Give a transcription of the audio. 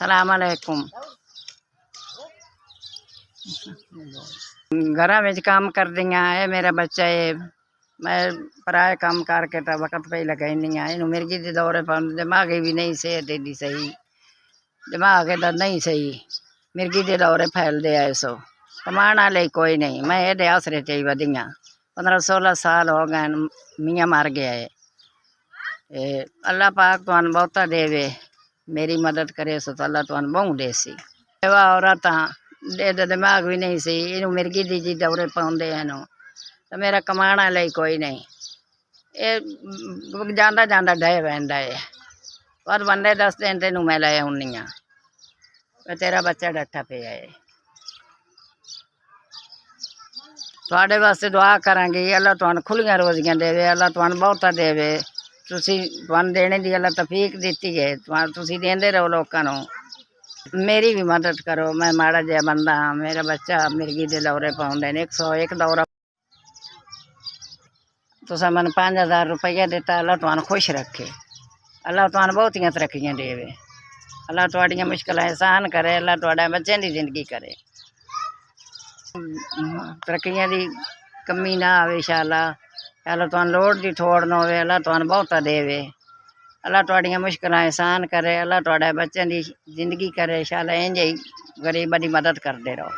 सलाम अलैकुम। घरा में काम कर दियाँ है मेरा बच्चा है। मैं पराए काम करके तो वक्त पे लगाई नहीं है। इनू मिर्गी के दौरे पर दिमाग भी नहीं सेहत एडी सही, दिमाग एदा नहीं सही, मिर्गी के दौरे फैलते आए सो कमाने वाले कोई नहीं। मैं ये आसरे च ही वधियाँ 15-16 साल हो गए मियाँ मर गया है। अल्लाह पाक तुहानू बहुता देवे, मेरी मदद करे सो तो अल्लाह तुहानू बहु दे सी। औरत एदा दिमाग भी नहीं सी, इनू मिर्गी दी जी दौरे पाउंदे इनू तो मेरा कमाने वाला कोई नहीं। ये जांदा जांदा डह पैंदा है। पर बंदे दसदे ने तेनू मैं लै आउनी हाँ, तेरा बच्चा डट्ठा पिया है। तुहाडे वास्ते दुआ करांगी, अल्लाह तुहानू खुलियां रोजियां देवे, अल्लाह तुहानू बहुता देवे। तुहानू देने की अल्लाह तौफीक दिती है, तुसीं देंदे रहो लोकां नू। मेरी भी मदद करो, मैं माड़ा जिहा बंदा हाँ, मेरा बच्चा मिर्गी दे दौरे पाउंदे ने 101 दौरा। तुसां मैनू 5000 रुपया दिता, अल्लाह तुहानू खुश रखे, अल्लाह तुहानू बहुतियां तरक्कियां देवे, अल्लाह तुहाडियां मुश्किलां आसान करे, अल्लाह तुहाडे बच्चों की जिंदगी करे, तरक्कियां दी कमी ना आवे इंशाअल्लाह। अल्लाह तुहानू लोड़ दी थोड़ ना होवे, अल्लाह तुहानू बहुता देवे, अल्लाह तुहाडियां मुश्किलां आसान करे, अल्लाह तुहाडे बच्चों की जिंदगी करे इंशाअल्लाह। इंज ही गरीबां दी मदद करदे रहो।